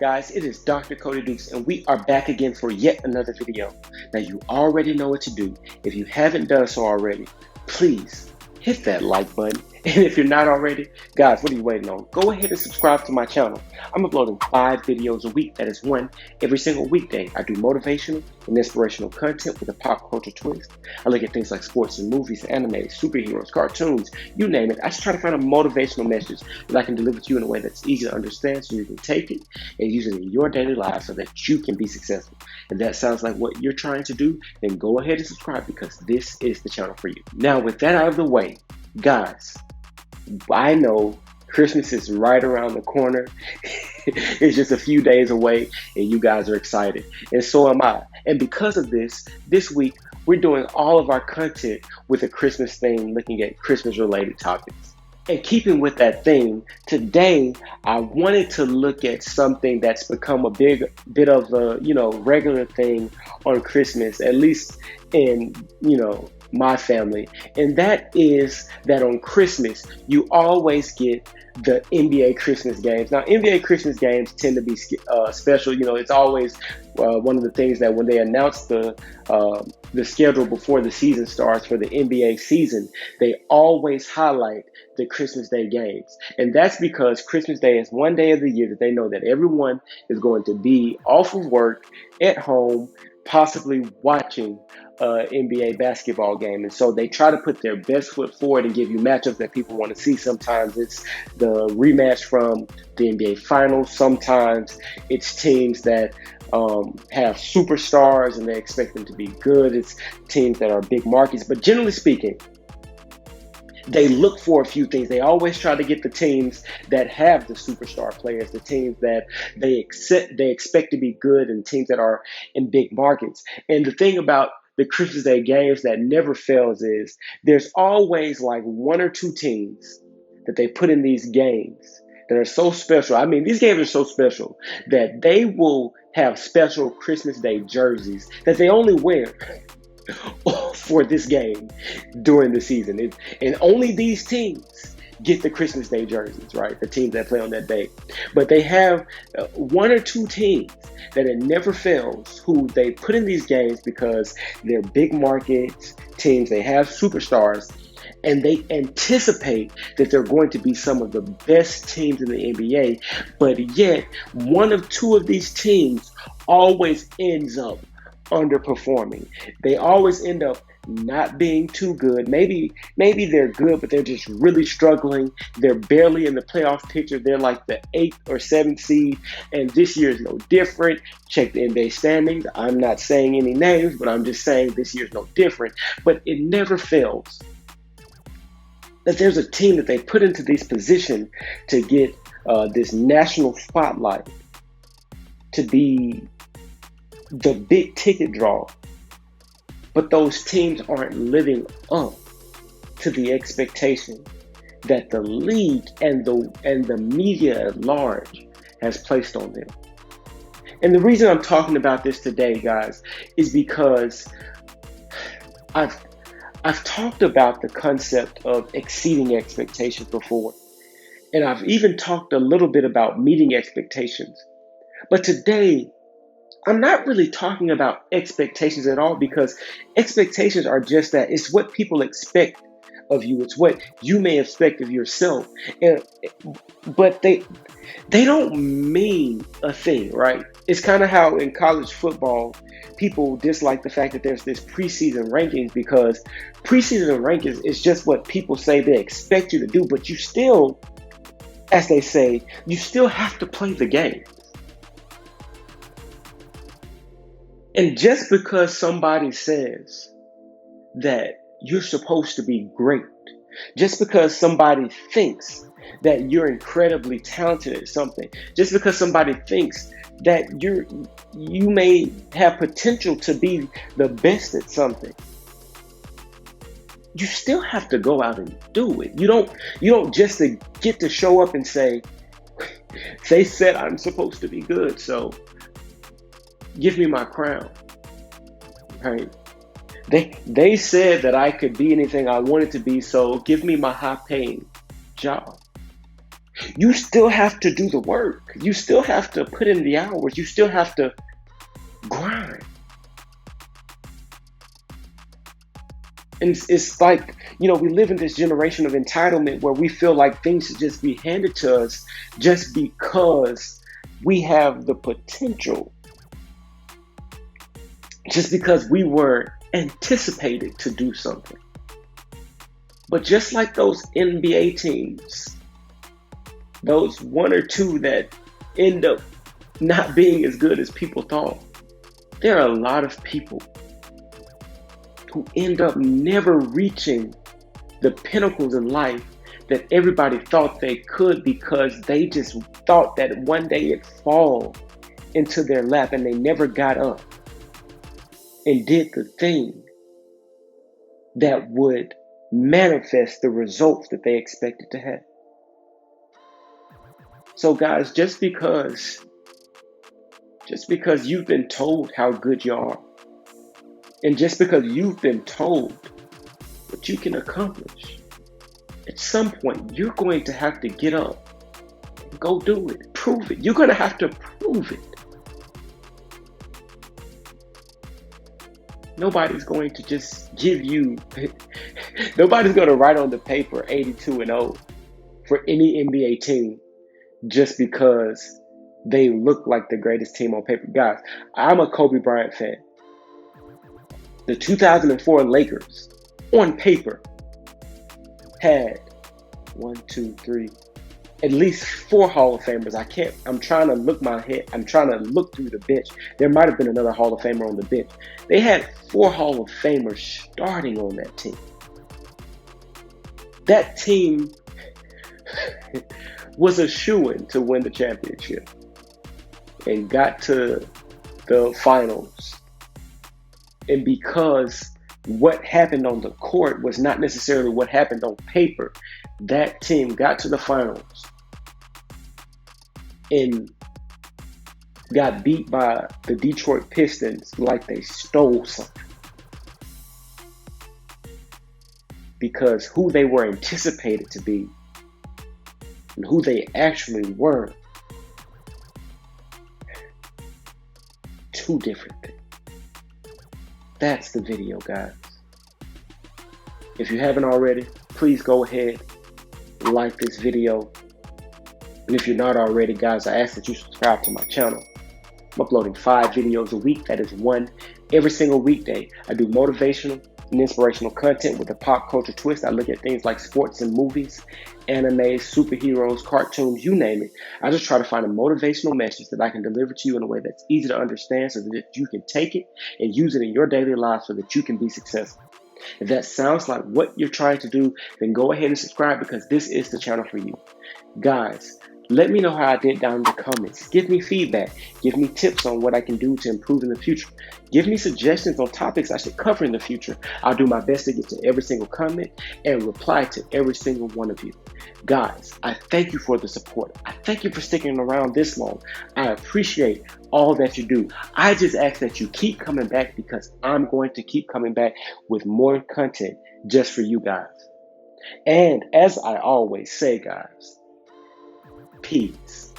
guys, it is Dr. Cody Dukes, and we are back again for yet another video. Now, you already know what to do. If you haven't done so already, please hit that like button. And if you're not already, guys, what are you waiting on? Go ahead and subscribe to my channel. I'm uploading 5 videos a week. That is one every single weekday. I do motivational and inspirational content with a pop culture twist. I look at things like sports and movies, anime, superheroes, cartoons, you name it. I just try to find a motivational message that I can deliver to you in a way that's easy to understand so you can take it and use it in your daily life so that you can be successful. If that sounds like what you're trying to do, then go ahead and subscribe because this is the channel for you. Now, with that out of the way, guys, I know Christmas is right around the corner. It's just a few days away and you guys are excited. And so am I. And because of this week, we're doing all of our content with a Christmas theme, looking at Christmas related topics. And keeping with that theme, today I wanted to look at something that's become a bit of a, regular thing on Christmas, at least in, my family. And that is that on Christmas, you always get the NBA Christmas games. Now, NBA Christmas games tend to be special. It's always one of the things that when they announce the schedule before the season starts for the NBA season, they always highlight the Christmas Day games. And that's because Christmas Day is one day of the year that they know that everyone is going to be off of work, at home, possibly watching NBA basketball game. And so they try to put their best foot forward and give you matchups that people want to see. Sometimes it's the rematch from the NBA Finals. Sometimes it's teams that have superstars and they expect them to be good. It's teams that are big markets. But generally speaking, they look for a few things. They always try to get the teams that have the superstar players, the teams that they expect to be good, and teams that are in big markets. And the thing about the Christmas Day games that never fails is there's always like one or two teams that they put in these games that are so special. I mean, these games are so special that they will have special Christmas Day jerseys that they only wear for this game during the season. And only these teams get the Christmas Day jerseys, right? The teams that play on that day. But they have one or two teams that it never fails who they put in these games because they're big markets teams. They have superstars and they anticipate that they're going to be some of the best teams in the NBA. But yet one of two of these teams always ends up underperforming. They always end up not being too good. Maybe they're good, but they're just really struggling. They're barely in the playoff picture. They're like the 8th or 7th seed, and this year is no different. Check the NBA standings. I'm not saying any names, but I'm just saying this year is no different. But it never fails that there's a team that they put into this position to get this national spotlight, to be the big ticket draw. But those teams aren't living up to the expectation that the league and the media at large has placed on them. And the reason I'm talking about this today, guys, is because I've talked about the concept of exceeding expectations before. And I've even talked a little bit about meeting expectations. But today, I'm not really talking about expectations at all, because expectations are just that. It's what people expect of you. It's what you may expect of yourself. But they don't mean a thing, right? It's kind of how in college football, people dislike the fact that there's this preseason rankings, because preseason rankings is just what people say they expect you to do. But you still, as they say, you still have to play the game. And just because somebody says that you're supposed to be great, just because somebody thinks that you're incredibly talented at something, just because somebody thinks that you may have potential to be the best at something, you still have to go out and do it. You don't just get to show up and say, they said I'm supposed to be good, so give me my crown, right? They said that I could be anything I wanted to be, so give me my high-paying job. You still have to do the work. You still have to put in the hours. You still have to grind. And it's like, we live in this generation of entitlement where we feel like things should just be handed to us just because we have the potential, just because we were anticipated to do something. But just like those NBA teams, those one or two that end up not being as good as people thought, there are a lot of people who end up never reaching the pinnacles in life that everybody thought they could, because they just thought that one day it'd fall into their lap, and they never got up and did the thing that would manifest the results that they expected to have. So guys, just because you've been told how good you are, and just because you've been told what you can accomplish, at some point you're going to have to get up and go do it. Prove it. You're going to have to prove it. Nobody's going to just give you, nobody's going to write on the paper 82-0 for any NBA team just because they look like the greatest team on paper. Guys, I'm a Kobe Bryant fan. The 2004 Lakers, on paper, had at least 4 Hall of Famers. I'm trying to look through the bench. There might have been another Hall of Famer on the bench. They had 4 Hall of Famers starting on that team. That team was a shoo-in to win the championship and got to the finals. And because what happened on the court was not necessarily what happened on paper, that team got to the finals and got beat by the Detroit Pistons like they stole something. Because who they were anticipated to be and who they actually were, two different things. That's the video, guys. If you haven't already, please go ahead and like this video. And if you're not already, guys, I ask that you subscribe to my channel. I'm uploading 5 videos a week. That is one every single weekday. I do motivational and inspirational content with a pop culture twist. I look at things like sports and movies, anime, superheroes, cartoons, you name it. I just try to find a motivational message that I can deliver to you in a way that's easy to understand so that you can take it and use it in your daily life so that you can be successful. If that sounds like what you're trying to do, then go ahead and subscribe, because this is the channel for you. Guys, let me know how I did down in the comments. Give me feedback. Give me tips on what I can do to improve in the future. Give me suggestions on topics I should cover in the future. I'll do my best to get to every single comment and reply to every single one of you. Guys, I thank you for the support. I thank you for sticking around this long. I appreciate all that you do. I just ask that you keep coming back, because I'm going to keep coming back with more content just for you guys. And as I always say, guys, peace.